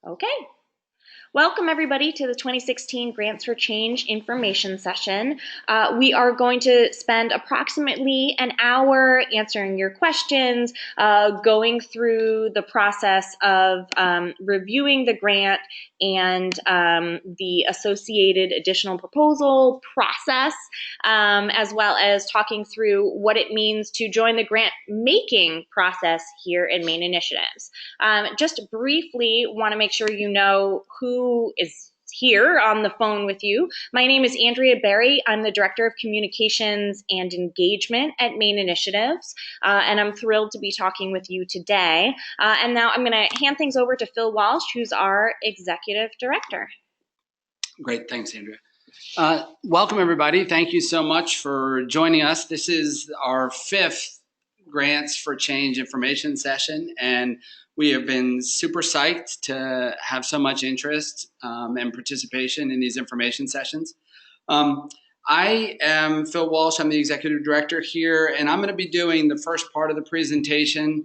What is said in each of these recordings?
Okay. Welcome everybody to the 2016 Grants for Change information session. We are going to spend approximately an hour answering your questions, going through the process of reviewing the grant and the associated additional proposal process, as well as talking through what it means to join the grant making process here in Maine Initiatives. Just briefly want to make sure you know who is here on the phone with you. My name is Andrea Berry. I'm the Director of Communications and Engagement at Maine Initiatives, and I'm thrilled to be talking with you today. And now I'm going to hand things over to Phil Walsh, who's our Executive Director. Great, thanks, Andrea. Welcome, everybody. Thank you so much for joining us. This is our 5th Grants for Change information session, and we have been super psyched to have so much interest and participation in these information sessions. I am Phil Walsh. I'm the Executive Director here, and I'm going to be doing the first part of the presentation,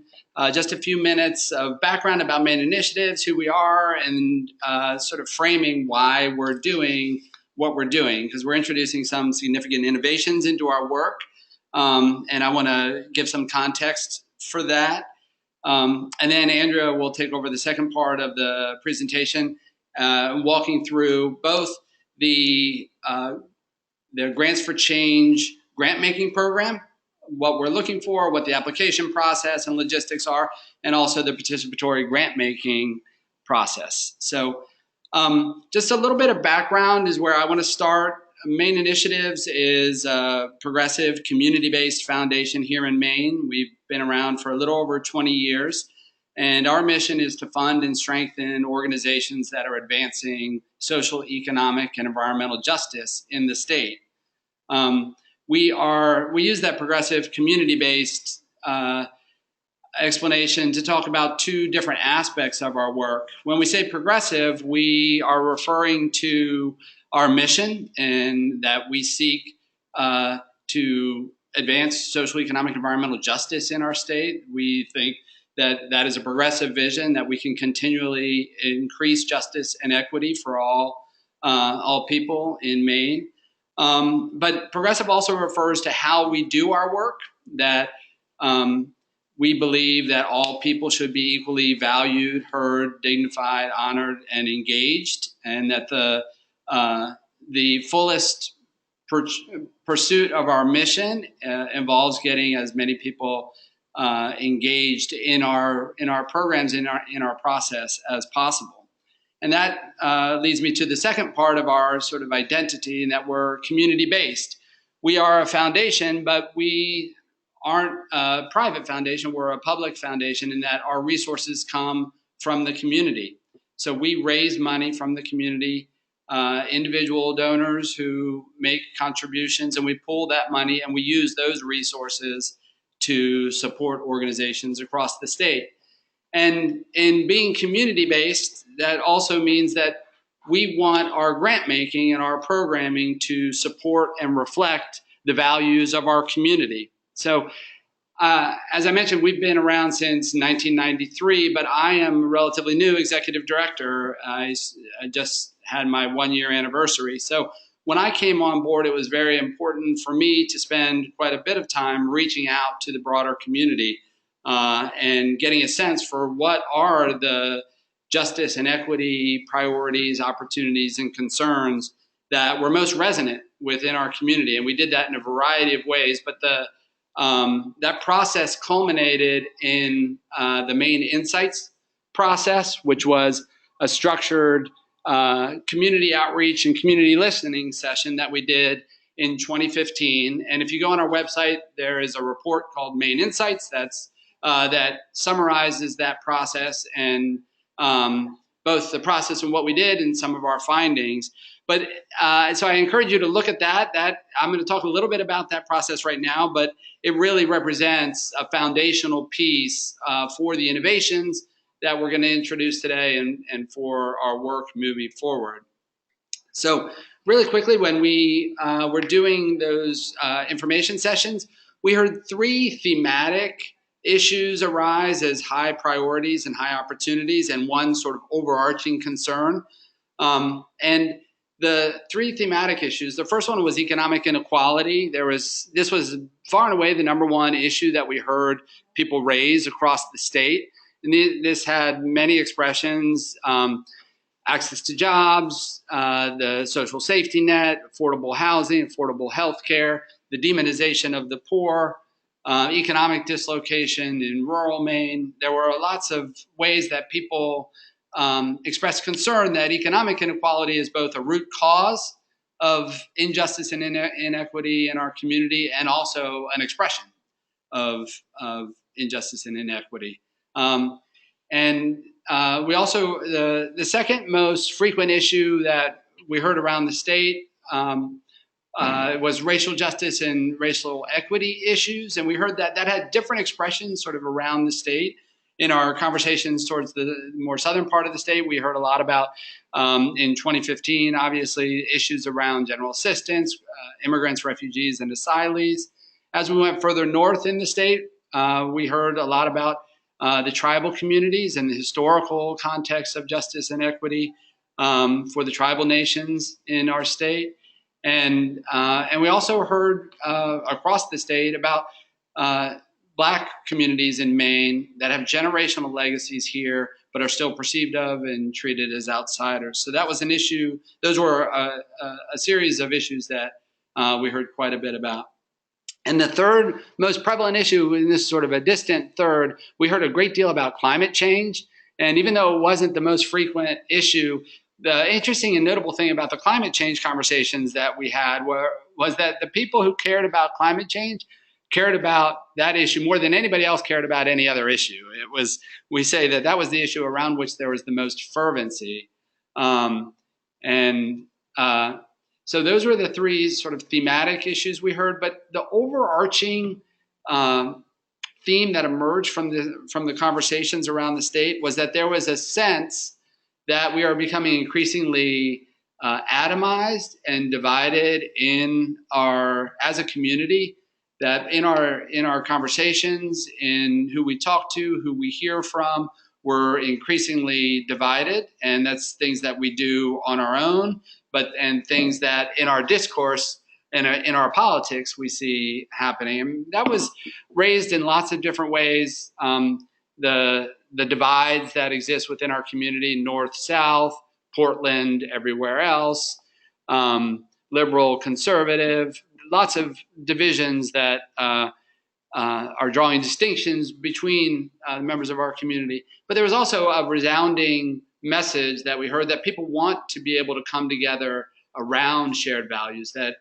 just a few minutes of background about Maine Initiatives, who we are, and sort of framing why we're doing what we're doing, because we're introducing some significant innovations into our work, and I want to give some context for that. And then Andrea will take over the second part of the presentation, walking through both the Grants for Change grant making program, what we're looking for, what the application process and logistics are, and also the participatory grant making process. So just a little bit of background is where I want to start. Maine Initiatives is a progressive community-based foundation here in Maine. We've been around for a little over 20 years, and our mission is to fund and strengthen organizations that are advancing social, economic, and environmental justice in the state. We use that progressive community-based explanation to talk about 2 different aspects of our work. When we say progressive, we are referring to our mission, and that we seek to advance social, economic, environmental justice in our state. We think that that is a progressive vision, that we can continually increase justice and equity for all people in Maine. But progressive also refers to how we do our work, that we believe that all people should be equally valued, heard, dignified, honored, and engaged, and that the fullest pursuit of our mission involves getting as many people engaged in our programs, in our process as possible. And that leads me to the second part of our sort of identity, and that we're community-based. We are a foundation, but we aren't a private foundation. We're a public foundation in that our resources come from the community. So we raise money from the community, individual donors who make contributions, and we pull that money and we use those resources to support organizations across the state. And in being community-based, that also means that we want our grant making and our programming to support and reflect the values of our community. So as I mentioned, we've been around since 1993, but I am a relatively new executive director. I just had my 1-year anniversary. So when I came on board, it was very important for me to spend quite a bit of time reaching out to the broader community and getting a sense for what are the justice and equity priorities, opportunities, and concerns that were most resonant within our community. And we did that in a variety of ways, but that process culminated in the Maine Insights process, which was a structured community outreach and community listening session that we did in 2015. And if you go on our website, there is a report called Maine Insights that summarizes that process, and both the process and what we did and some of our findings. But so I encourage you to look at that. I'm going to talk a little bit about that process right now, but it really represents a foundational piece for the innovations that we're going to introduce today and for our work moving forward. So really quickly, when we were doing those information sessions, we heard 3 thematic issues arise as high priorities and high opportunities, and one sort of overarching concern. And the three thematic issues, the first one was economic inequality. This was far and away the number one issue that we heard people raise across the state. And this had many expressions: access to jobs, the social safety net, affordable housing, affordable health care, the demonization of the poor, economic dislocation in rural Maine. There were lots of ways that people expressed concern that economic inequality is both a root cause of injustice and inequity in our community, and also an expression of injustice and inequity. And we also, the second most frequent issue that we heard around the state was racial justice and racial equity issues. And we heard that had different expressions sort of around the state. In our conversations towards the more southern part of the state, we heard a lot about, in 2015, obviously, issues around general assistance, immigrants, refugees, and asylees. As we went further north in the state, we heard a lot about the tribal communities and the historical context of justice and equity for the tribal nations in our state. And we also heard across the state about Black communities in Maine that have generational legacies here, but are still perceived of and treated as outsiders. So that was an issue. Those were a series of issues that we heard quite a bit about. And the third most prevalent issue, in this sort of a distant third, we heard a great deal about climate change. And even though it wasn't the most frequent issue, the interesting and notable thing about the climate change conversations that we had was that the people who cared about climate change cared about that issue more than anybody else cared about any other issue. We say that was the issue around which there was the most fervency. So those were the three sort of thematic issues we heard, but the overarching theme that emerged from the conversations around the state was that there was a sense that we are becoming increasingly atomized and divided as a community, that in our conversations, in who we talk to, who we hear from, we're increasingly divided, and that's things that we do on our own, and things that in our discourse and in our politics we see happening. And that was raised in lots of different ways. The divides that exist within our community, north, south, Portland, everywhere else, liberal, conservative, lots of divisions that are drawing distinctions between members of our community. But there was also a resounding message that we heard that people want to be able to come together around shared values, that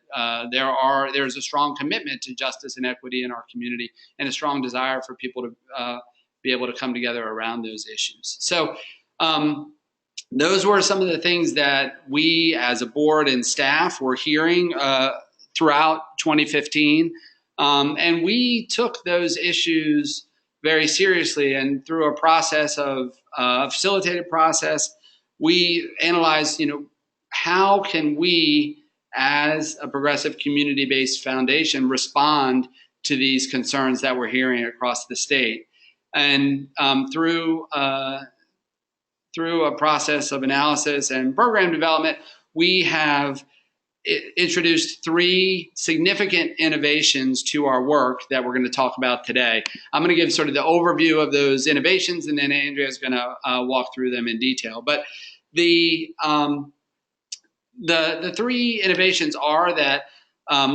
there's a strong commitment to justice and equity in our community, and a strong desire for people to be able to come together around those issues. So those were some of the things that we as a board and staff were hearing throughout 2015. And we took those issues very seriously, and through a process a facilitated process, we analyzed, how can we as a progressive community-based foundation respond to these concerns that we're hearing across the state. And through a process of analysis and program development, we have introduced three significant innovations to our work that we're going to talk about today. I'm going to give sort of the overview of those innovations, and then Andrea is going to walk through them in detail. But the three innovations are that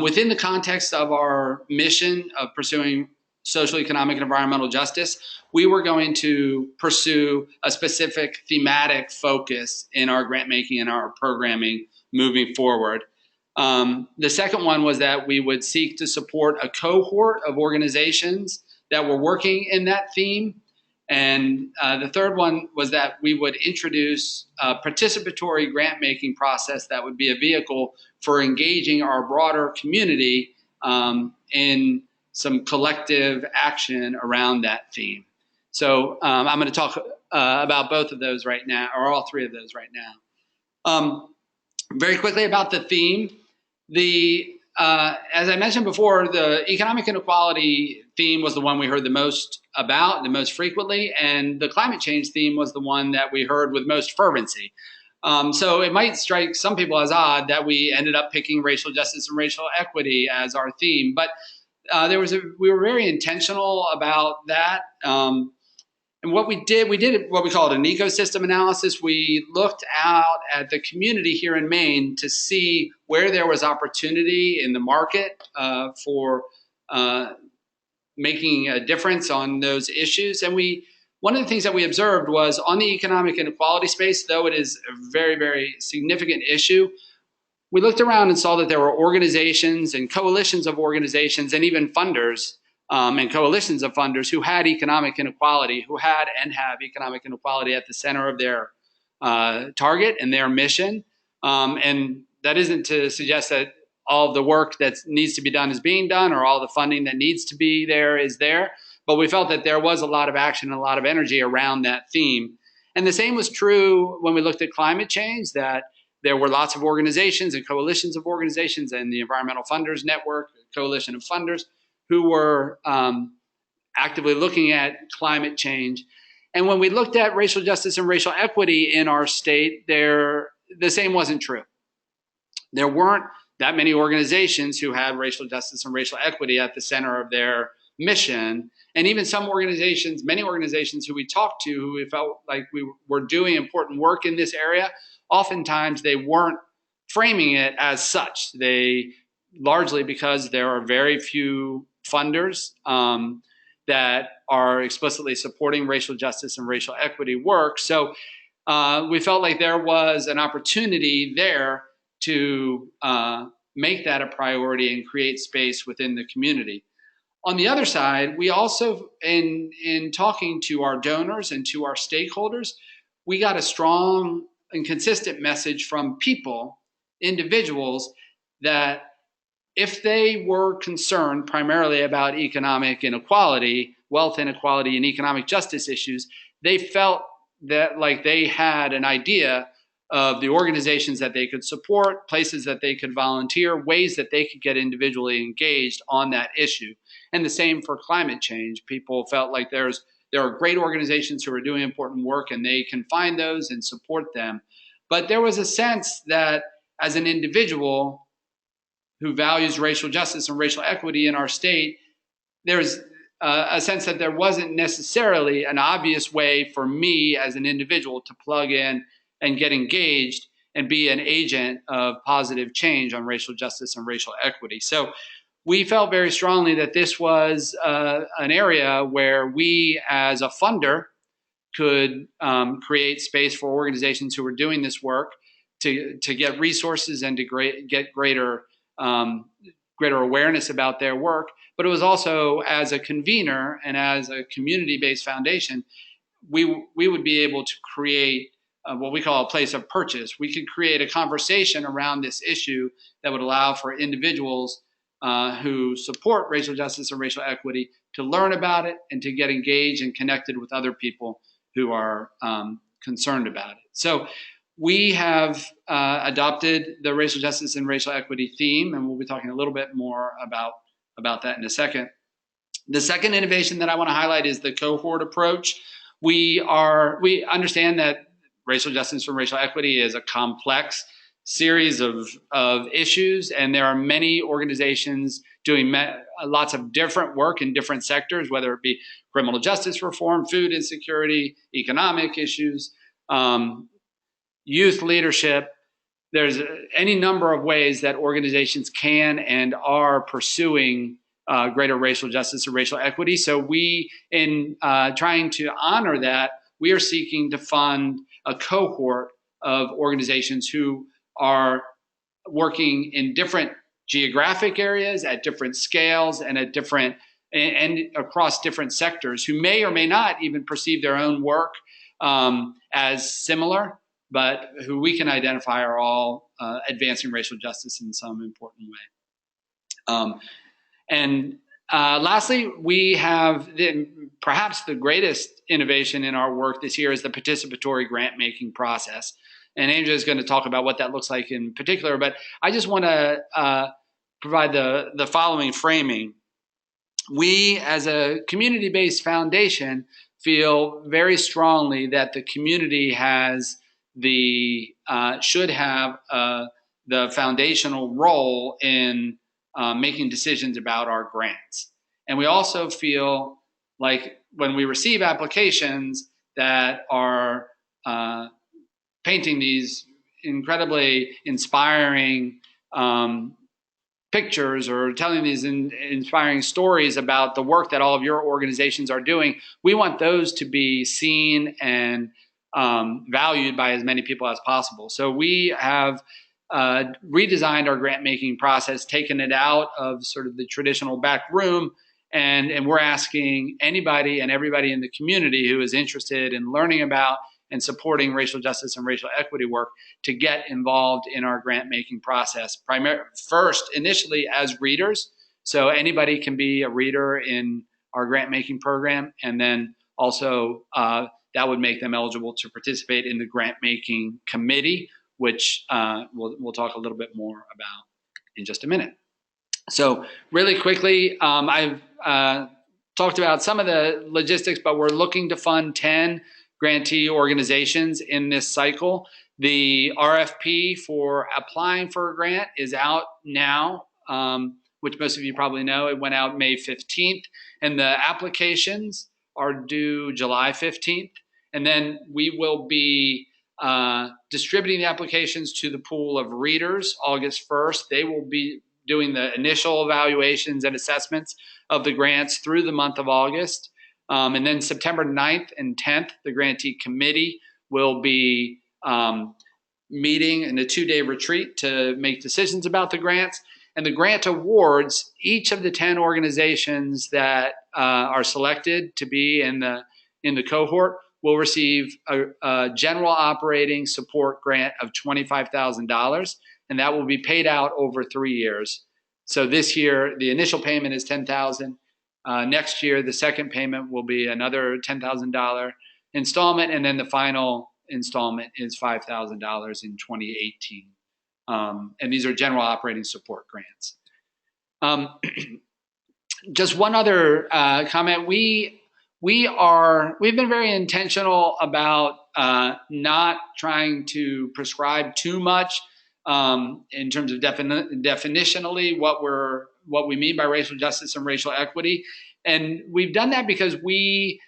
within the context of our mission of pursuing social, economic, and environmental justice, we were going to pursue a specific thematic focus in our grant making and our programming moving forward. The second one was that we would seek to support a cohort of organizations that were working in that theme. And the third one was that we would introduce a participatory grant making process that would be a vehicle for engaging our broader community in some collective action around that theme. So I'm going to talk about both of those right now, or all three of those right now. Very quickly about the theme. As I mentioned before, the economic inequality theme was the one we heard the most about, the most frequently, and the climate change theme was the one that we heard with most fervency. So it might strike some people as odd that we ended up picking racial justice and racial equity as our theme, but we were very intentional about that. And what we did what we called an ecosystem analysis. We looked out at the community here in Maine to see where there was opportunity in the market for making a difference on those issues. And one of the things that we observed was on the economic inequality space, though it is a very, very significant issue, we looked around and saw that there were organizations and coalitions of organizations and even funders and coalitions of funders who had economic inequality, who had and have economic inequality at the center of their target and their mission. And that isn't to suggest that all of the work that needs to be done is being done or all the funding that needs to be there is there. But we felt that there was a lot of action and a lot of energy around that theme. And the same was true when we looked at climate change, that there were lots of organizations and coalitions of organizations and the Environmental Funders Network, coalition of funders, who were actively looking at climate change. And when we looked at racial justice and racial equity in our state, the same wasn't true. There weren't that many organizations who had racial justice and racial equity at the center of their mission. And even many organizations who we talked to, who we felt like we were doing important work in this area, oftentimes they weren't framing it as such. Largely because there are very few funders that are explicitly supporting racial justice and racial equity work. So we felt like there was an opportunity there to make that a priority and create space within the community. On the other side, we also, in talking to our donors and to our stakeholders, we got a strong and consistent message from people, individuals, that if they were concerned primarily about economic inequality, wealth inequality, and economic justice issues, they felt that like they had an idea of the organizations that they could support, places that they could volunteer, ways that they could get individually engaged on that issue. And the same for climate change. People felt like there are great organizations who are doing important work and they can find those and support them. But there was a sense that as an individual who values racial justice and racial equity in our state, there's a sense that there wasn't necessarily an obvious way for me as an individual to plug in and get engaged and be an agent of positive change on racial justice and racial equity. So we felt very strongly that this was an area where we as a funder could create space for organizations who were doing this work to get resources and to get greater awareness about their work. But it was also, as a convener and as a community-based foundation, we would be able to create what we call a place of purchase. We could create a conversation around this issue that would allow for individuals who support racial justice and racial equity to learn about it and to get engaged and connected with other people who are concerned about it. So we have adopted the racial justice and racial equity theme, and we'll be talking a little bit more about that in a second. The second innovation that I want to highlight is the cohort approach. We understand that racial justice and racial equity is a complex series of issues, and there are many organizations doing lots of different work in different sectors, whether it be criminal justice reform, food insecurity, economic issues, youth leadership. There's any number of ways that organizations can and are pursuing greater racial justice and racial equity. So we, in trying to honor that, we are seeking to fund a cohort of organizations who are working in different geographic areas, at different scales, and and across different sectors, who may or may not even perceive their own work as similar, but who we can identify are all advancing racial justice in some important way. Lastly, we have perhaps the greatest innovation in our work this year is the participatory grant-making process. And Andrea is going to talk about what that looks like in particular, but I just want to provide the following framing. we, as a community-based foundation, feel very strongly that the community has should have the foundational role in making decisions about our grants. And we also feel like when we receive applications that are painting these incredibly inspiring pictures or telling these inspiring stories about the work that all of your organizations are doing, we want those to be seen and valued by as many people as possible. So we have redesigned our grant making process, taken it out of sort of the traditional back room, and we're asking anybody and everybody in the community who is interested in learning about and supporting racial justice and racial equity work to get involved in our grant making process. First, initially as readers, so anybody can be a reader in our grant making program, and then also that would make them eligible to participate in the grant making committee, which we'll talk a little bit more about in just a minute. So really quickly, I've talked about some of the logistics, but we're looking to fund 10 grantee organizations in this cycle. The RFP for applying for a grant is out now, which most of you probably know. It went out May 15th, and the applications are due July 15th. And then we will be distributing the applications to the pool of readers August 1st. They will be doing the initial evaluations and assessments of the grants through the month of August. And then September 9th and 10th, the grantee committee will be meeting in a 2-day retreat to make decisions about the grants. And the grant awards, each of the 10 organizations that are selected to be in the cohort will receive a general operating support grant of $25,000, and that will be paid out over 3 years. So this year, the initial payment is $10,000. Next year, the second payment will be another $10,000 installment, and then the final installment is $5,000 in 2018. And these are general operating support grants. Just one other comment. We've been very intentional about not trying to prescribe too much in terms of definitionally what we mean by racial justice and racial equity. And we've done that because we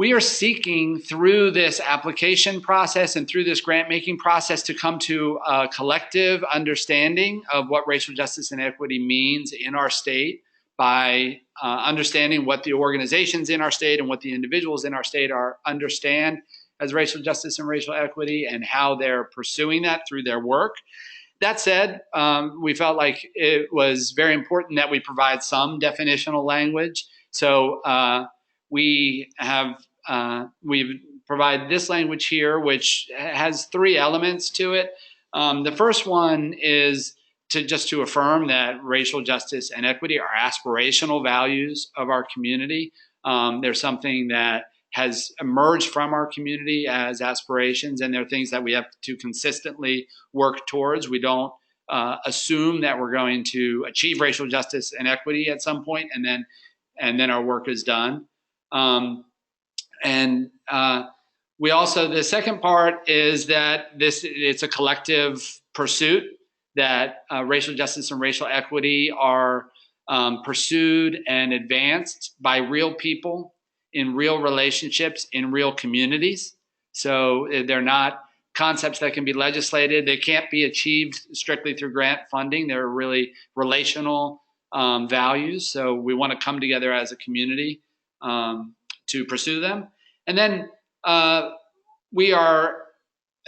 are seeking through this application process and through this grant making process to come to a collective understanding of what racial justice and equity means in our state by understanding what the organizations in our state and what the individuals in our state understand as racial justice and racial equity and how they're pursuing that through their work. That said, we felt like it was very important that we provide some definitional language. So we've provided this language here, which has 3 elements to it. The first one is to affirm that racial justice and equity are aspirational values of our community. They're something that has emerged from our community as aspirations, and they're things that we have to consistently work towards. We don't assume that we're going to achieve racial justice and equity at some point, and then our work is done. We also, the second part is that it's a collective pursuit, that racial justice and racial equity are pursued and advanced by real people in real relationships in real communities. So they're not concepts that can be legislated. They can't be achieved strictly through grant funding. They're really relational values. So we want to come together as a community to pursue them. And then we are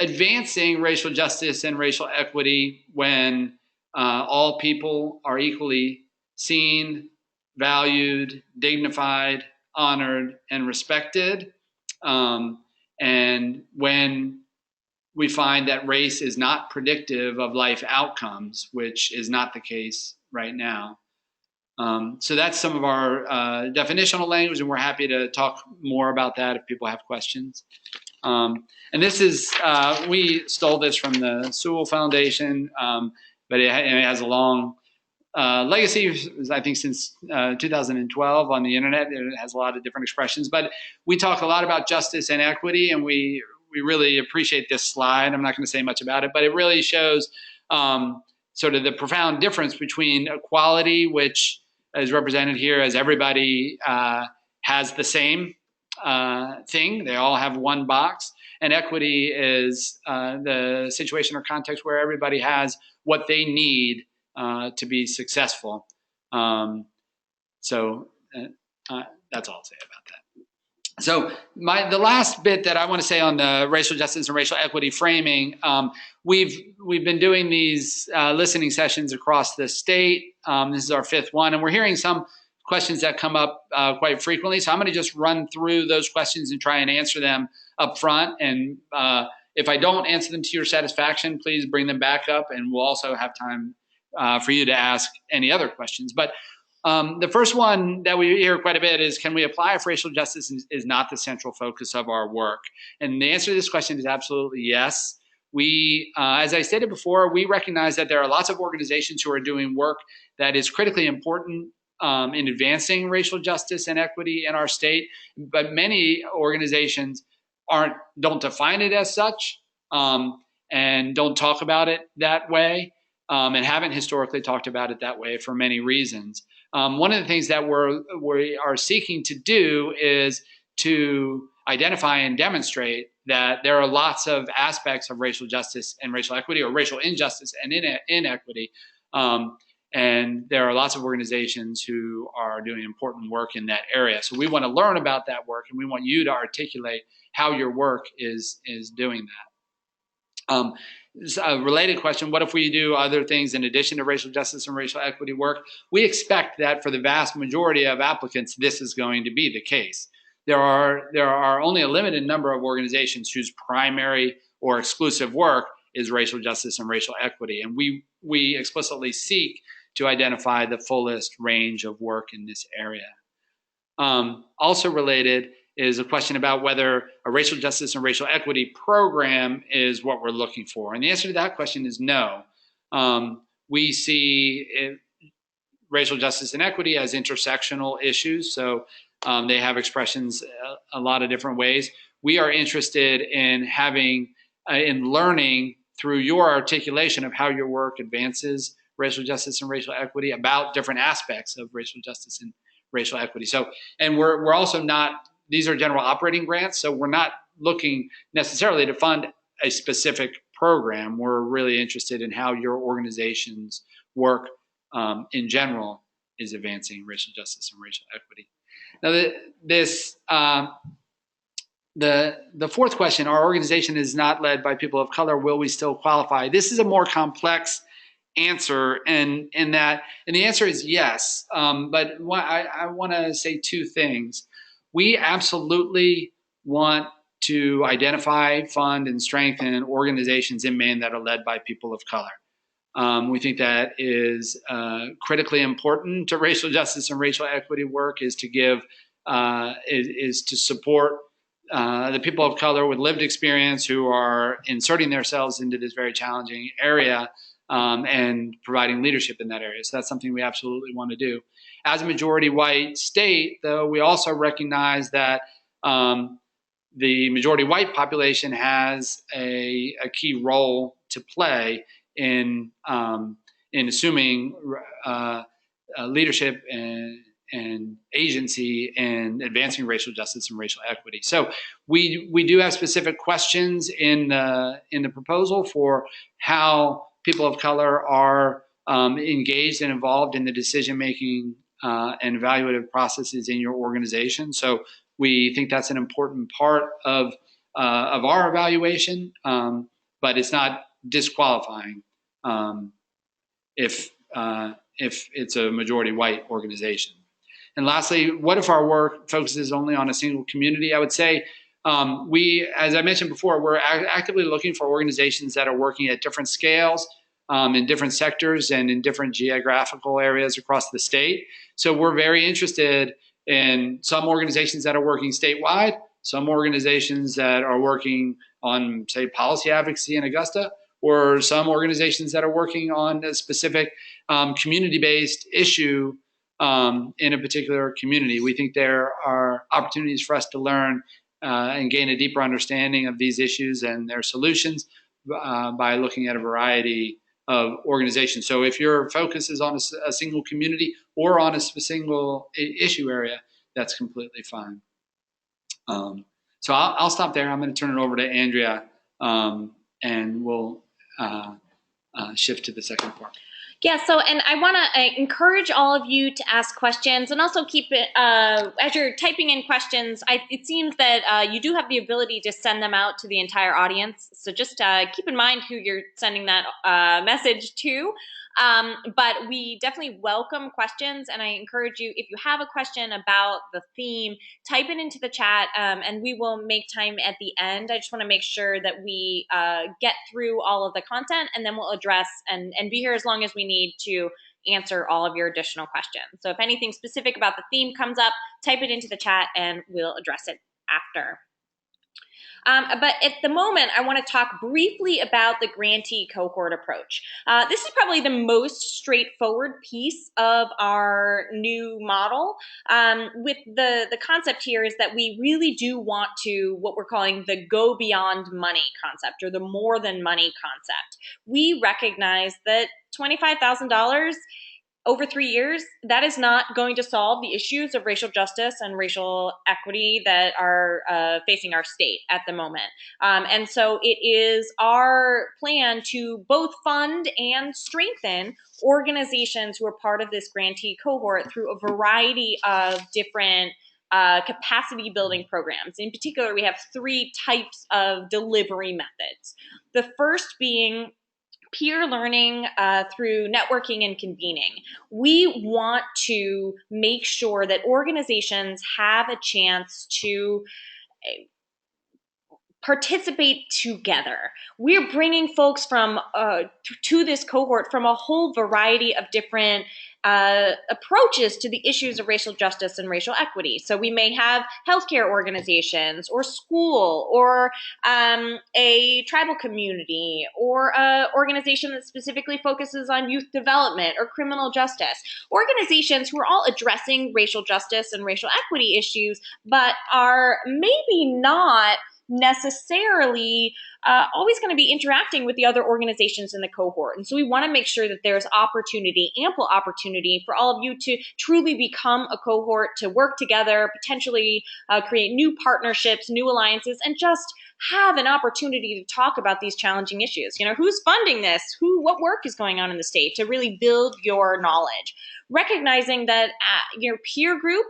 advancing racial justice and racial equity when all people are equally seen, valued, dignified, honored, and respected. And when we find that race is not predictive of life outcomes, which is not the case right now. So that's some of our definitional language, and we're happy to talk more about that if people have questions. And this is, we stole this from the Sewell Foundation, but it has a long legacy, I think, since 2012 on the internet. It has a lot of different expressions, but we talk a lot about justice and equity, and we really appreciate this slide. I'm not going to say much about it, but it really shows sort of the profound difference between equality, which is represented here as everybody has the same thing. They all have one box. And equity is the situation or context where everybody has what they need to be successful. So that's all I'll say about that. So the last bit that I want to say on the racial justice and racial equity framing, we've been doing these listening sessions across the state. This is our 5th one, and we're hearing some questions that come up quite frequently. So I'm going to just run through those questions and try and answer them up front. And if I don't answer them to your satisfaction, please bring them back up, and we'll also have time for you to ask any other questions. But the first one that we hear quite a bit is, can we apply if racial justice is not the central focus of our work? And the answer to this question is absolutely yes. We, as I stated before, we recognize that there are lots of organizations who are doing work that is critically important in advancing racial justice and equity in our state, but many organizations don't define it as such and don't talk about it that way, and haven't historically talked about it that way for many reasons. One of the things that we are seeking to do is to identify and demonstrate that there are lots of aspects of racial justice and racial equity, or racial injustice and inequity. And there are lots of organizations who are doing important work in that area. So we want to learn about that work, and we want you to articulate how your work is doing that. A related question, what if we do other things in addition to racial justice and racial equity work? We expect that for the vast majority of applicants, this is going to be the case. There are only a limited number of organizations whose primary or exclusive work is racial justice and racial equity. And we explicitly seek to identify the fullest range of work in this area. Also related is a question about whether a racial justice and racial equity program is what we're looking for. And the answer to that question is no. We see racial justice and equity as intersectional issues. So they have expressions a lot of different ways. We are interested in in learning through your articulation of how your work advances racial justice and racial equity, about different aspects of racial justice and racial equity. So, and we're also not, these are general operating grants, so we're not looking necessarily to fund a specific program. We're really interested in how your organization's work in general is advancing racial justice and racial equity. Now, the fourth question, our organization is not led by people of color, will we still qualify? This is a more complex answer, and the answer is yes. But I want to say two things. We absolutely want to identify, fund, and strengthen organizations in Maine that are led by people of color. We think that is critically important to racial justice and racial equity work, is to give, is to support the people of color with lived experience who are inserting themselves into this very challenging area and providing leadership in that area. So that's something we absolutely want to do. As a majority white state, though, we also recognize that the majority white population has a key role to play in assuming leadership and agency in advancing racial justice and racial equity. So we do have specific questions in the proposal for how people of color are engaged and involved in the decision-making and evaluative processes in your organization. So we think that's an important part of our evaluation, but it's not disqualifying if it's a majority white organization. And lastly, what if our work focuses only on a single community? I would say as I mentioned before, we're actively looking for organizations that are working at different scales, in different sectors, and in different geographical areas across the state. So we're very interested in some organizations that are working statewide, some organizations that are working on, say, policy advocacy in Augusta, or some organizations that are working on a specific community-based issue in a particular community. We think there are opportunities for us to learn and gain a deeper understanding of these issues and their solutions by looking at a variety of organizations. So if your focus is on a single community or on a single issue area, that's completely fine. So I'll stop there. I'm going to turn it over to Andrea, and we'll shift to the second part. Yeah, so, and I want to encourage all of you to ask questions, and also keep it, as you're typing in questions, it seems that you do have the ability to send them out to the entire audience. So just keep in mind who you're sending that message to. But we definitely welcome questions, and I encourage you, if you have a question about the theme, type it into the chat, and we will make time at the end. I just want to make sure that we get through all of the content, and then we'll address and be here as long as we need to answer all of your additional questions. So if anything specific about the theme comes up, type it into the chat, and we'll address it after. But at the moment, I want to talk briefly about the grantee cohort approach. This is probably the most straightforward piece of our new model. With the concept here is that we really do want to, what we're calling the go beyond money concept, or the more than money concept. We recognize that $25,000 over 3 years, that is not going to solve the issues of racial justice and racial equity that are facing our state at the moment. And so it is our plan to both fund and strengthen organizations who are part of this grantee cohort through a variety of different capacity building programs. In particular, we have 3 types of delivery methods. The first being peer learning through networking and convening. We want to make sure that organizations have a chance to participate together. We're bringing folks from to this cohort from a whole variety of different approaches to the issues of racial justice and racial equity. So we may have healthcare organizations, or school, or a tribal community, or an organization that specifically focuses on youth development or criminal justice. Organizations who are all addressing racial justice and racial equity issues, but are maybe not necessarily always going to be interacting with the other organizations in the cohort. And so we want to make sure that there's opportunity, ample opportunity for all of you to truly become a cohort, to work together, potentially create new partnerships, new alliances, and just have an opportunity to talk about these challenging issues. You know, who's funding this? What work is going on in the state, to really build your knowledge. Recognizing that your peer group,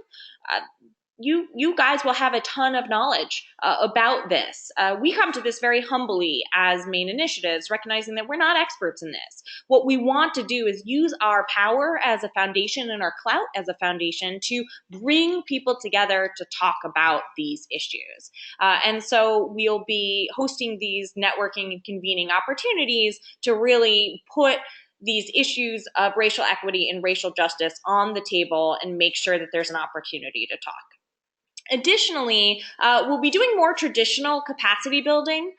you guys will have a ton of knowledge about this. We come to this very humbly as Maine Initiatives, recognizing that we're not experts in this. What we want to do is use our power as a foundation and our clout as a foundation to bring people together to talk about these issues. And so we'll be hosting these networking and convening opportunities to really put these issues of racial equity and racial justice on the table and make sure that there's an opportunity to talk. Additionally, we'll be doing more traditional capacity building.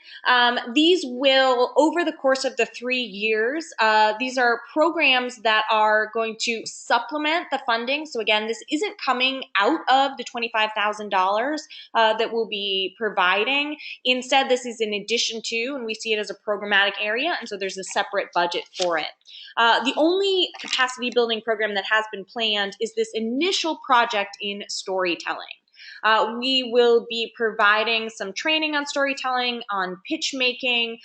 These will, over the course of the 3 years, these are programs that are going to supplement the funding. So again, this isn't coming out of the $25,000 that we'll be providing. Instead, this is in addition to, and we see it as a programmatic area, and so there's a separate budget for it. The only capacity building program that has been planned is this initial project in storytelling. We will be providing some training on storytelling, on pitch making.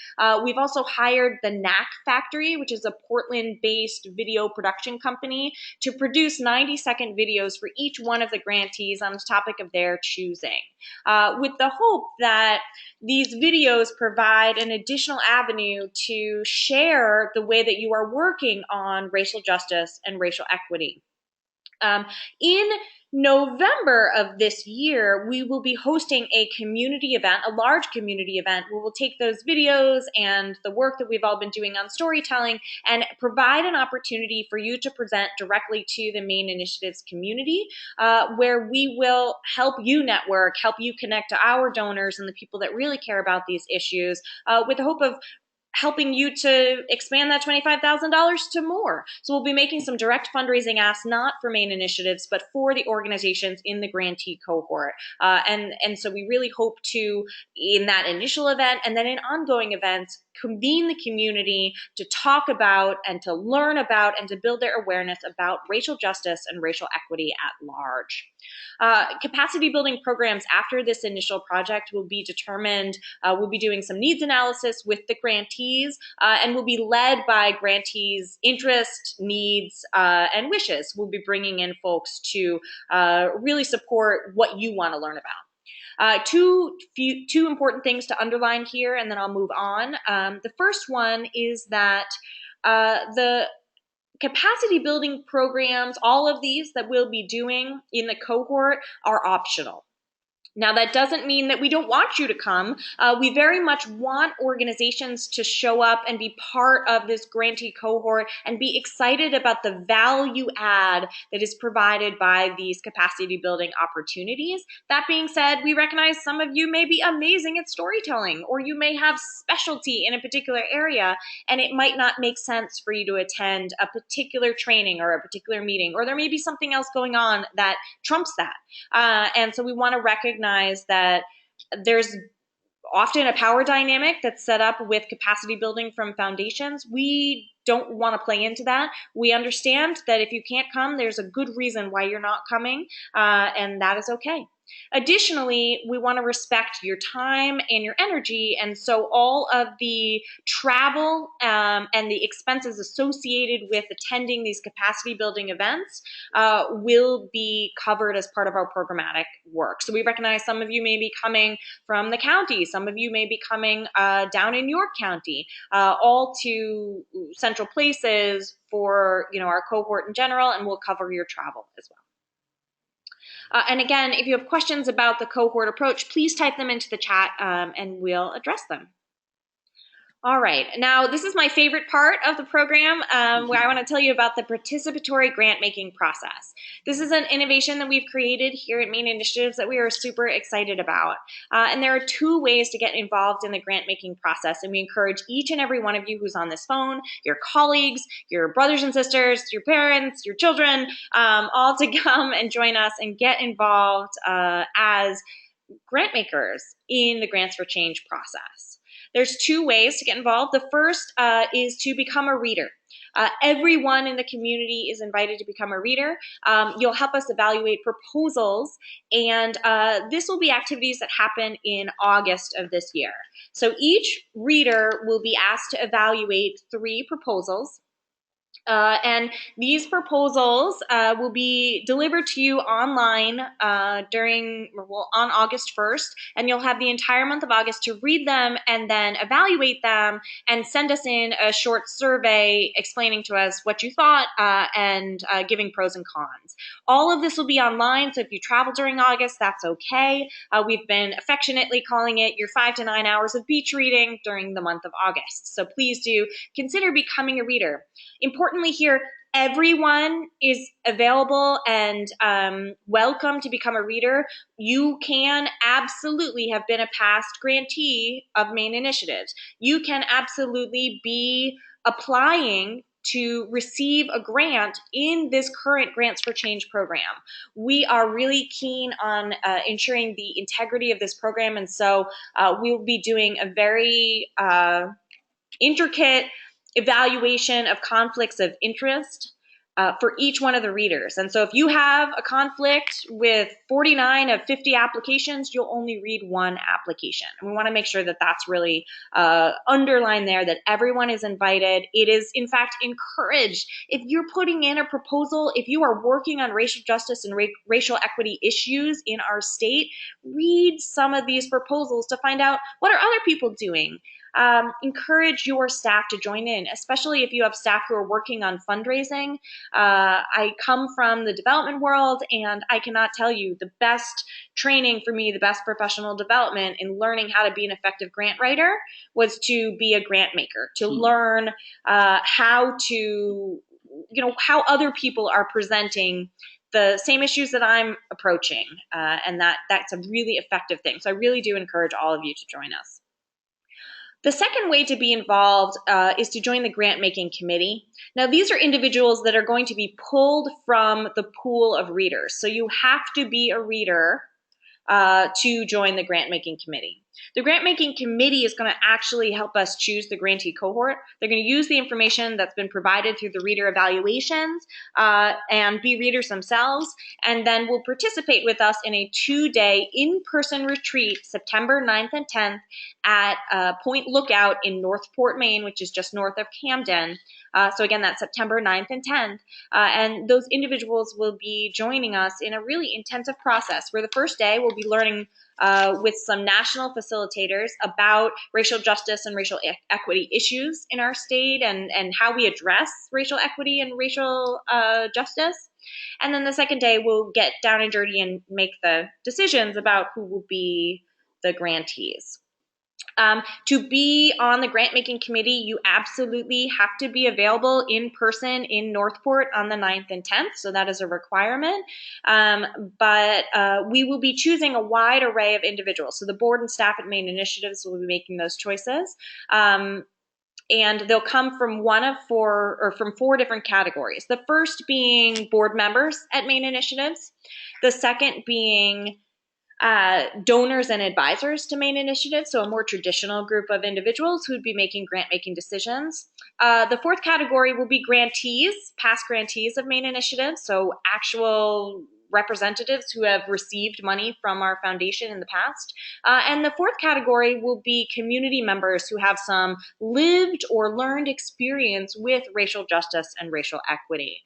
We've also hired the Knack Factory, which is a Portland-based video production company, to produce 90-second videos for each one of the grantees on a topic of their choosing, with the hope that these videos provide an additional avenue to share the way that you are working on racial justice and racial equity. In November of this year, we will be hosting a community event, a large community event, where we'll take those videos and the work that we've all been doing on storytelling and provide an opportunity for you to present directly to the Maine Initiatives community, where we will help you network, help you connect to our donors and the people that really care about these issues, with the hope of helping you to expand that $25,000 to more. So we'll be making some direct fundraising asks, not for main initiatives, but for the organizations in the grantee cohort. And so we really hope to, in that initial event and then in ongoing events, convene the community to talk about and to learn about and to build their awareness about racial justice and racial equity at large. Capacity building programs after this initial project will be determined. We'll be doing some needs analysis with the grantees and will be led by grantees' interest, needs, and wishes. We'll be bringing in folks to really support what you want to learn about. Two important things to underline here, and then I'll move on. The first one is that the capacity building programs, all of these that we'll be doing in the cohort, are optional. Now, that doesn't mean that we don't want you to come. We very much want organizations to show up and be part of this grantee cohort and be excited about the value add that is provided by these capacity building opportunities. That being said, we recognize some of you may be amazing at storytelling, or you may have specialty in a particular area, and it might not make sense for you to attend a particular training or a particular meeting, or there may be something else going on that trumps that. And so we want to recognize that there's often a power dynamic that's set up with capacity building from foundations. We don't want to play into that. We understand that if you can't come, there's a good reason why you're not coming, and that is okay. Additionally, we want to respect your time and your energy, and so all of the travel and the expenses associated with attending these capacity building events will be covered as part of our programmatic work. So we recognize some of you may be coming from the county, some of you may be coming down in York County, all to central places for our cohort in general, and we'll cover your travel as well. And again, if you have questions about the cohort approach, please type them into the chat and we'll address them. All right, now this is my favorite part of the program where I want to tell you about the participatory grant making process. This is an innovation that we've created here at Maine Initiatives that we are super excited about. And there are two ways to get involved in the grant making process, and we encourage each and every one of you who's on this phone, your colleagues, your brothers and sisters, your parents, your children, all to come and join us and get involved as grant makers in the Grants for Change process. There's two ways to get involved. The first is to become a reader. Everyone in the community is invited to become a reader. You'll help us evaluate proposals, and this will be activities that happen in August of this year. So each reader will be asked to evaluate 3 proposals. And these proposals will be delivered to you online on August 1st, and you'll have the entire month of August to read them and then evaluate them and send us in a short survey explaining to us what you thought and giving pros and cons. All of this will be online, so if you travel during August, that's okay. We've been affectionately calling it your 5 to 9 hours of beach reading during the month of August. So please do consider becoming a reader. Importantly here, everyone is available and welcome to become a reader. You can absolutely have been a past grantee of Maine Initiatives. You can absolutely be applying to receive a grant in this current Grants for Change program. We are really keen on ensuring the integrity of this program, and so we'll be doing a very intricate evaluation of conflicts of interest for each one of the readers. And so if you have a conflict with 49 of 50 applications, you'll only read 1 application. And we want to make sure that that's really underlined there, that everyone is invited. It is, in fact, encouraged. If you're putting in a proposal, if you are working on racial justice and racial equity issues in our state, read some of these proposals to find out what are other people doing. Encourage your staff to join in, especially if you have staff who are working on fundraising. I come from the development world, and I cannot tell you the best training for me, the best professional development in learning how to be an effective grant writer was to be a grant maker, to learn how to, how other people are presenting the same issues that I'm approaching, and that's a really effective thing. So I really do encourage all of you to join us. The second way to be involved is to join the grant-making committee. Now, these are individuals that are going to be pulled from the pool of readers. So you have to be a reader to join the grant-making committee. The grant-making committee is going to actually help us choose the grantee cohort. They're going to use the information that's been provided through the reader evaluations and be readers themselves, and then will participate with us in a 2-day in-person retreat, September 9th and 10th, at Point Lookout in Northport, Maine, which is just north of Camden. So again, that's September 9th and 10th. And those individuals will be joining us in a really intensive process where the first day we'll be learning with some national facilitators about racial justice and racial equity issues in our state and how we address racial equity and racial justice. And then the second day we'll get down and dirty and make the decisions about who will be the grantees. To be on the grant-making committee, you absolutely have to be available in person in Northport on the 9th and 10th, so that is a requirement. But we will be choosing a wide array of individuals. So the board and staff at Maine Initiatives will be making those choices. And they'll come from from 4 different categories. The first being board members at Maine Initiatives. The second being donors and advisors to Maine Initiatives, so a more traditional group of individuals who'd be making grant-making decisions. The fourth category will be grantees, past grantees of Maine Initiatives, so actual representatives who have received money from our foundation in the past. And the fourth category will be community members who have some lived or learned experience with racial justice and racial equity,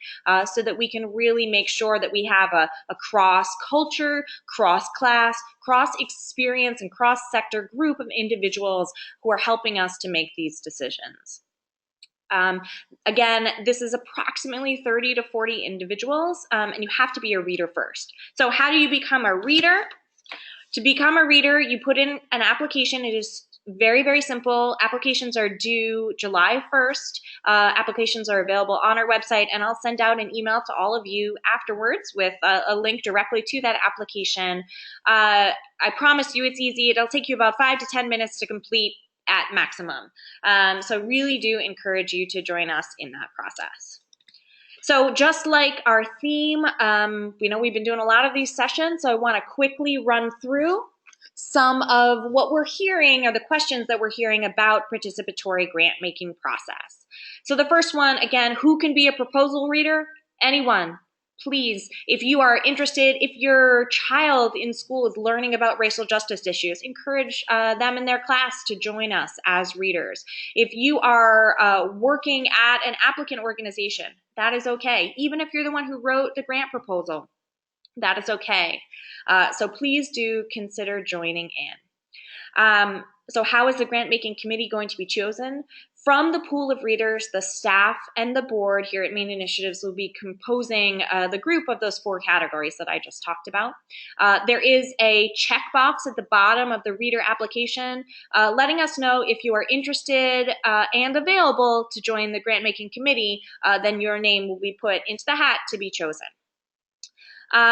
so that we can really make sure that we have a cross-culture, cross-class, cross-experience, and cross-sector group of individuals who are helping us to make these decisions. Again, this is approximately 30 to 40 individuals, and you have to be a reader first. So how do you become a reader? To become a reader, you put in an application. It is very, very simple. Applications are due July 1st. Applications are available on our website, and I'll send out an email to all of you afterwards with a link directly to that application. I promise you it's easy. It'll take you about 5 to 10 minutes to complete at maximum. So really do encourage you to join us in that process. So just like our theme, we've been doing a lot of these sessions, so I want to quickly run through some of what we're hearing or the questions that we're hearing about participatory grant making process. So the first one, again, who can be a proposal reader? Anyone. Please, if you are interested, if your child in school is learning about racial justice issues, encourage them in their class to join us as readers. If you are working at an applicant organization, that is okay. Even if you're the one who wrote the grant proposal, that is okay. So please do consider joining in. So how is the grant-making committee going to be chosen? From the pool of readers, the staff and the board here at Maine Initiatives will be composing the group of those 4 categories that I just talked about. There is a checkbox at the bottom of the reader application letting us know if you are interested and available to join the grant-making committee, then your name will be put into the hat to be chosen.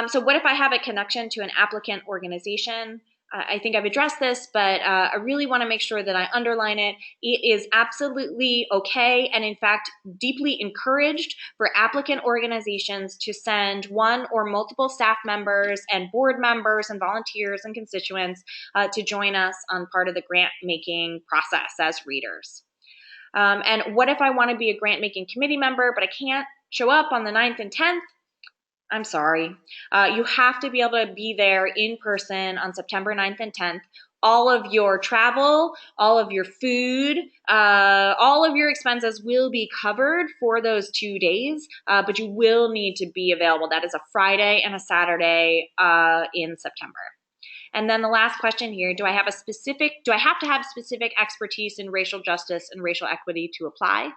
So what if I have a connection to an applicant organization? I think I've addressed this, but I really want to make sure that I underline it. It is absolutely okay and, in fact, deeply encouraged for applicant organizations to send one or multiple staff members and board members and volunteers and constituents to join us on part of the grant-making process as readers. And what if I want to be a grant-making committee member, but I can't show up on the 9th and 10th? I'm sorry. You have to be able to be there in person on September 9th and 10th. All of your travel, all of your food, all of your expenses will be covered for those 2 days, but you will need to be available. That is a Friday and a Saturday in September. And then the last question here, do I have to have specific expertise in racial justice and racial equity to apply?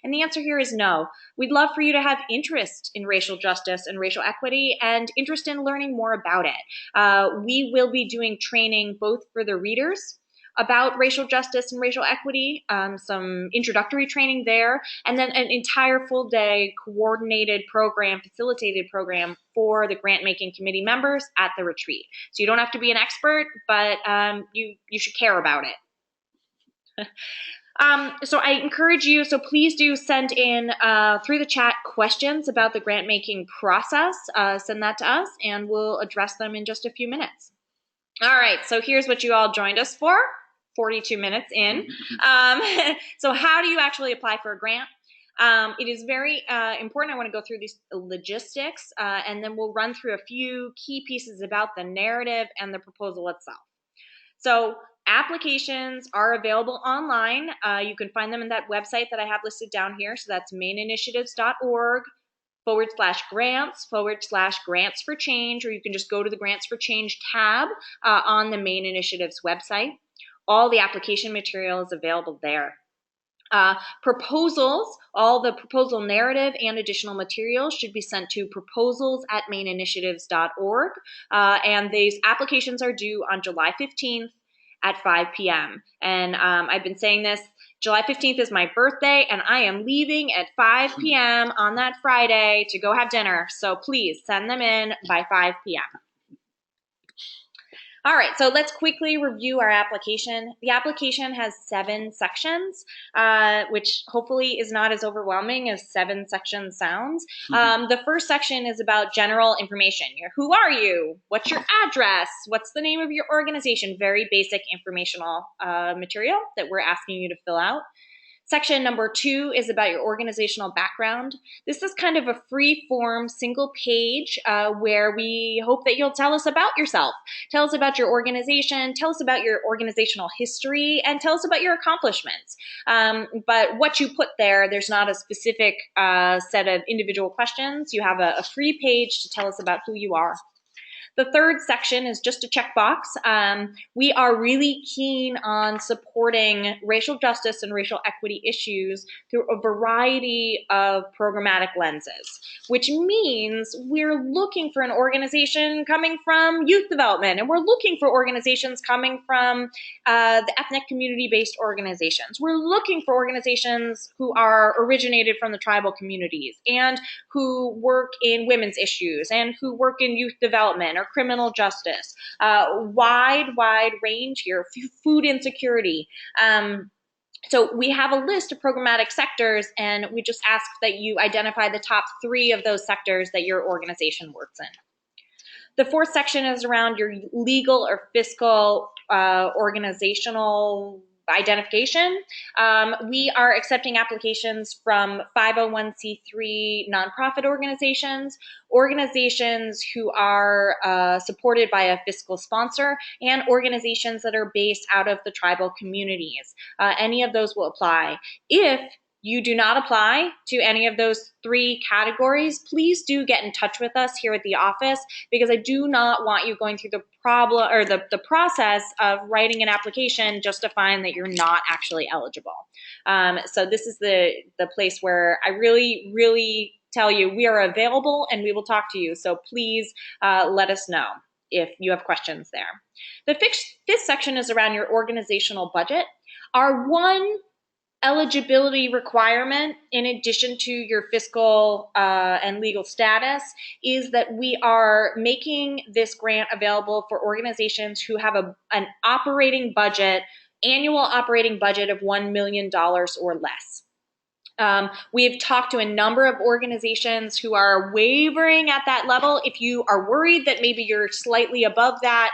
And the answer here is no. We'd love for you to have interest in racial justice and racial equity and interest in learning more about it. We will be doing training both for the readers about racial justice and racial equity, some introductory training there, and then an entire full day coordinated program, facilitated program for the grant-making committee members at the retreat. So you don't have to be an expert, but you should care about it. So I encourage you, so please do send in through the chat questions about the grant making process. Send that to us and we'll address them in just a few minutes. All right, so here's what you all joined us for, 42 minutes in. So how do you actually apply for a grant? It is very important. I want to go through these logistics and then we'll run through a few key pieces about the narrative and the proposal itself. So applications are available online. You can find them in that website that I have listed down here. So that's maininitiatives.org/grants/grants for change, or you can just go to the Grants for Change tab on the Main Initiatives website. All the application material is available there. Proposals, all the proposal narrative and additional materials should be sent to proposals@maininitiatives.org. And these applications are due on July 15th at 5 p.m. And I've been saying this, July 15th is my birthday, and I am leaving at 5 p.m. on that Friday to go have dinner. So please send them in by 5 p.m. All right, so let's quickly review our application. The application has 7 sections, which hopefully is not as overwhelming as 7 sections sounds. The first section is about general information. Who are you? What's your address? What's the name of your organization? Very basic informational material that we're asking you to fill out. Section number 2 is about your organizational background. This is kind of a free-form, single page where we hope that you'll tell us about yourself. Tell us about your organization, tell us about your organizational history, and tell us about your accomplishments. But what you put there, there's not a specific set of individual questions. You have a free page to tell us about who you are. The third section is just a checkbox. We are really keen on supporting racial justice and racial equity issues through a variety of programmatic lenses, which means we're looking for an organization coming from youth development, and we're looking for organizations coming from the ethnic community-based organizations. We're looking for organizations who are originated from the tribal communities and who work in women's issues and who work in youth development or criminal justice, wide range here, food insecurity. So we have a list of programmatic sectors, and we just ask that you identify the top 3 of those sectors that your organization works in. The fourth section is around your legal or fiscal organizational identification. We are accepting applications from 501c3 nonprofit organizations, organizations who are supported by a fiscal sponsor, and organizations that are based out of the tribal communities. Any of those will apply. If you do not apply to any of those 3 categories, please do get in touch with us here at the office, because I do not want you going through the problem or the process of writing an application just to find that you're not actually eligible. So this is the place where I really tell you we are available and we will talk to you. So please let us know if you have questions there. The fifth section is around your organizational budget. Our one eligibility requirement, in addition to your fiscal and legal status, is that we are making this grant available for organizations who have an operating budget, annual operating budget of $1 million or less. We have talked to a number of organizations who are wavering at that level. If you are worried that maybe you're slightly above that,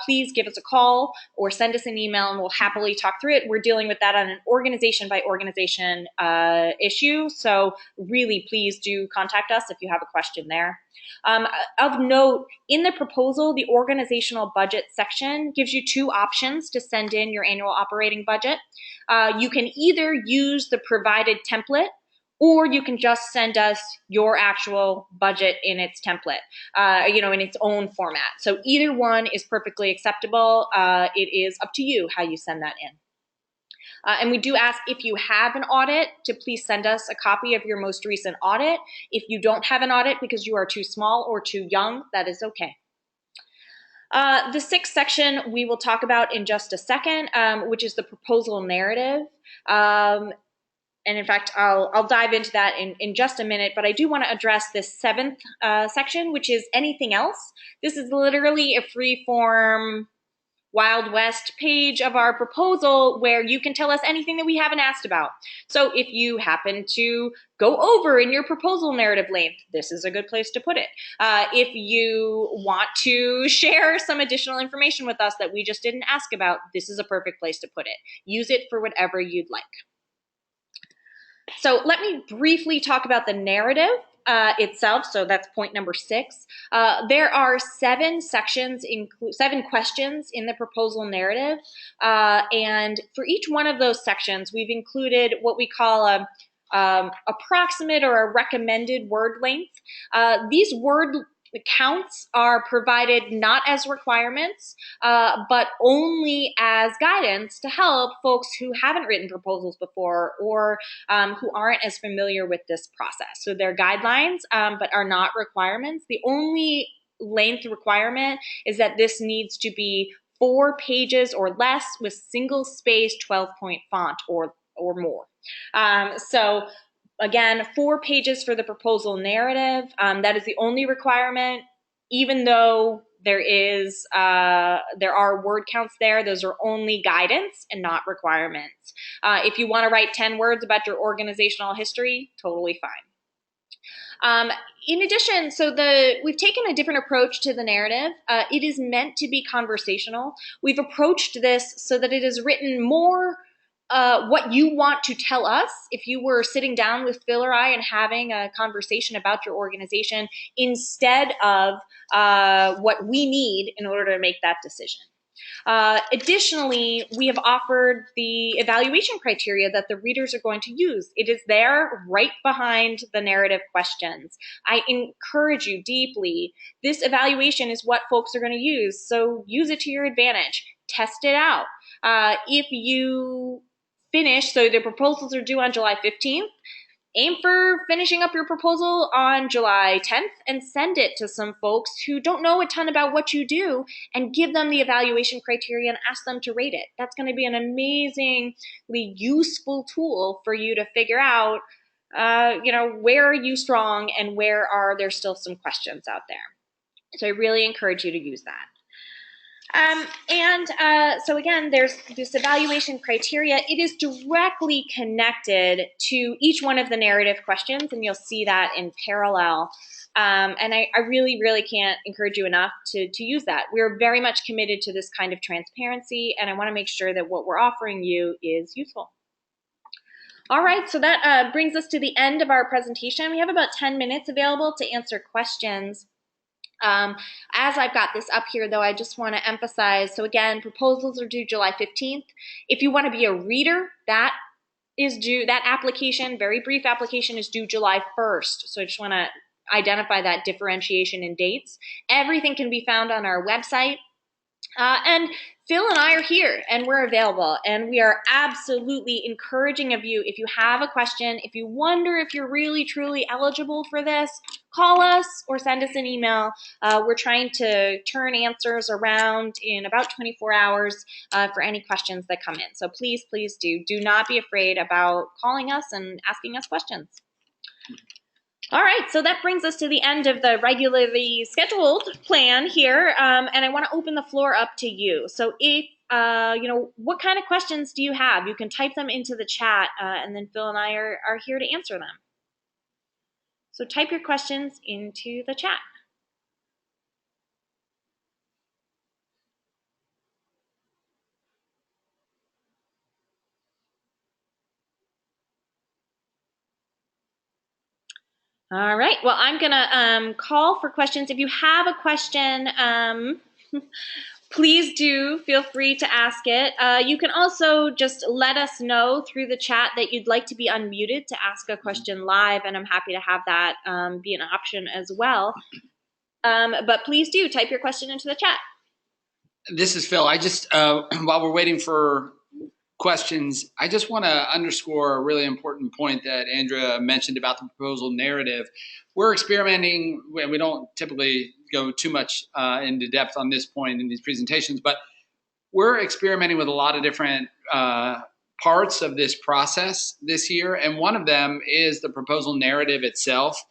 please give us a call or send us an email and we'll happily talk through it. We're dealing with that on an organization by organization issue. So really, please do contact us if you have a question there. Of note, in the proposal, the organizational budget section gives you 2 options to send in your annual operating budget. You can either use the provided template, or you can just send us your actual budget in its template, in its own format. So either one is perfectly acceptable. It is up to you how you send that in. And we do ask, if you have an audit, to please send us a copy of your most recent audit. If you don't have an audit because you are too small or too young, that is okay. The 6th section we will talk about in just a second, which is the proposal narrative. And in fact, I'll dive into that in just a minute, but I do want to address this 7th section, which is anything else. This is literally a free form Wild West page of our proposal where you can tell us anything that we haven't asked about. So if you happen to go over in your proposal narrative length, this is a good place to put it. If you want to share some additional information with us that we just didn't ask about, this is a perfect place to put it. Use it for whatever you'd like. So let me briefly talk about the narrative itself. So that's point number 6. There are 7 sections, 7 questions in the proposal narrative. And for each one of those sections, we've included what we call a approximate or a recommended word length. These word counts are provided not as requirements, but only as guidance to help folks who haven't written proposals before or who aren't as familiar with this process. So they're guidelines, but are not requirements. The only length requirement is that this needs to be 4 pages or less with single-space 12-point font or more. So again, 4 pages for the proposal narrative. That is the only requirement, even though there are word counts there. Those are only guidance and not requirements. If you want to write 10 words about your organizational history, totally fine. In addition, we've taken a different approach to the narrative. It is meant to be conversational. We've approached this so that it is written more what you want to tell us if you were sitting down with Phil or I and having a conversation about your organization instead of what we need in order to make that decision. Additionally, we have offered the evaluation criteria that the readers are going to use. It is there right behind the narrative questions. I encourage you deeply. This evaluation is what folks are going to use, so use it to your advantage. Test it out. If you finish, so the proposals are due on July 15th, aim for finishing up your proposal on July 10th and send it to some folks who don't know a ton about what you do and give them the evaluation criteria and ask them to rate it. That's going to be an amazingly useful tool for you to figure out, where are you strong and where are there still some questions out there. So I really encourage you to use that. So again, there's this evaluation criteria. It is directly connected to each one of the narrative questions, and you'll see that in parallel. And I really, really can't encourage you enough to use that. We're very much committed to this kind of transparency, and I want to make sure that what we're offering you is useful. All right, so that brings us to the end of our presentation. We have about 10 minutes available to answer questions. As I've got this up here, though, I just want to emphasize, so again, proposals are due July 15th. If you want to be a reader, that application, very brief application, is due July 1st. So I just want to identify that differentiation in dates. Everything can be found on our website. And Phil and I are here and we're available, and we are absolutely encouraging of you. If you have a question, if you wonder if you're really truly eligible for this, call us or send us an email. We're trying to turn answers around in about 24 hours for any questions that come in. So please, please do not be afraid about calling us and asking us questions. All right, so that brings us to the end of the regularly scheduled plan here, and I want to open the floor up to you. So if, what kind of questions do you have? You can type them into the chat, and then Phil and I are here to answer them. So type your questions into the chat. All right, well, I'm going to call for questions. If you have a question, please do feel free to ask it. You can also just let us know through the chat that you'd like to be unmuted to ask a question live, and I'm happy to have that be an option as well. But please do type your question into the chat. This is Phil. I just, while we're waiting for questions, I just want to underscore a really important point that Andrea mentioned about the proposal narrative. We're experimenting, we don't typically go too much into depth on this point in these presentations, but we're experimenting with a lot of different parts of this process this year, and one of them is the proposal narrative itself.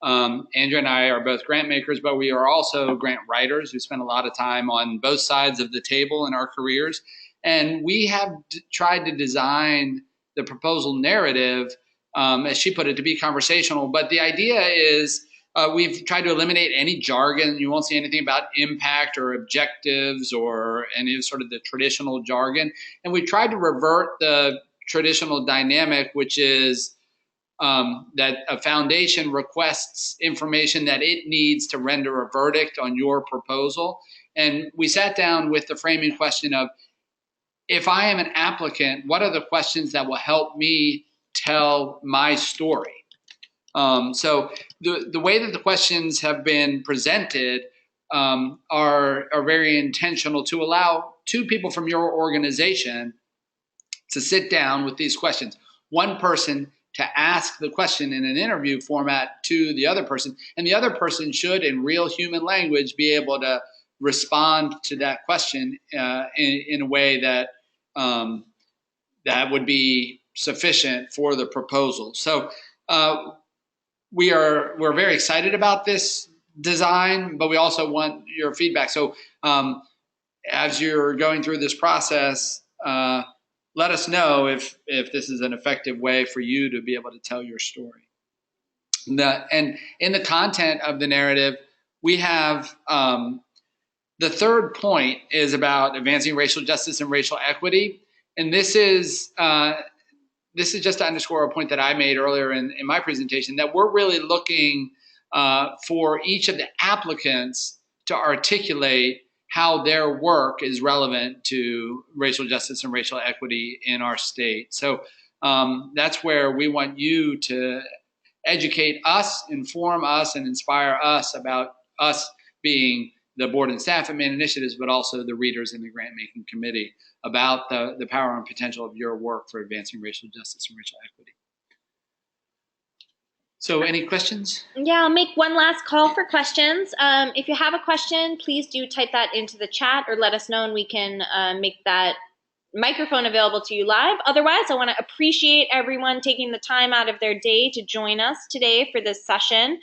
Andrea and I are both grant makers, but we are also grant writers who spend a lot of time on both sides of the table in our careers. And we have tried to design the proposal narrative, as she put it, to be conversational. But the idea is we've tried to eliminate any jargon. You won't see anything about impact or objectives or any of sort of the traditional jargon. And we tried to revert the traditional dynamic, which is that a foundation requests information that it needs to render a verdict on your proposal. And we sat down with the framing question of, if I am an applicant, what are the questions that will help me tell my story? So the way that the questions have been presented are very intentional to allow two people from your organization to sit down with these questions. One person to ask the question in an interview format to the other person, and the other person should, in real human language, be able to respond to that question in a way that that would be sufficient for the proposal. So we're very excited about this design, but we also want your feedback. So as you're going through this process, let us know if this is an effective way for you to be able to tell your story. And in the content of the narrative, we have the third point is about advancing racial justice and racial equity. And this is just to underscore a point that I made earlier in my presentation, that we're really looking for each of the applicants to articulate how their work is relevant to racial justice and racial equity in our state. So that's where we want you to educate us, inform us, and inspire us about us being the board and staff at Maine Initiatives, but also the readers in the grant making committee, about the power and potential of your work for advancing racial justice and racial equity. So any questions? Yeah, I'll make one last call for questions. If you have a question, please do type that into the chat or let us know, and we can make that microphone available to you live. Otherwise, I want to appreciate everyone taking the time out of their day to join us today for this session.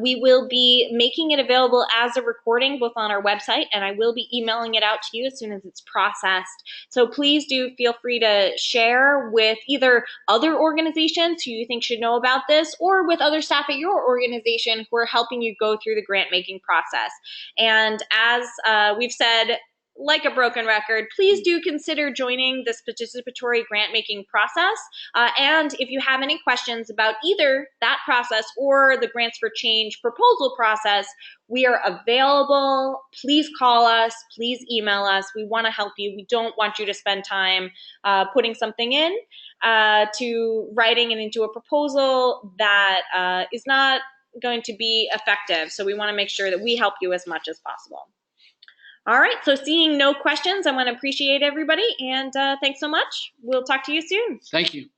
We will be making it available as a recording both on our website, and I will be emailing it out to you as soon as it's processed. So please do feel free to share with either other organizations who you think should know about this, or with other staff at your organization who are helping you go through the grant making process. And as we've said, like a broken record, please do consider joining this participatory grant making process. And if you have any questions about either that process or the Grants for Change proposal process, we are available. Please call us, please email us. We want to help you. We don't want you to spend time putting something in to writing it into a proposal that is not going to be effective. So we want to make sure that we help you as much as possible. All right, so seeing no questions, I want to appreciate everybody, and thanks so much. We'll talk to you soon. Thank you.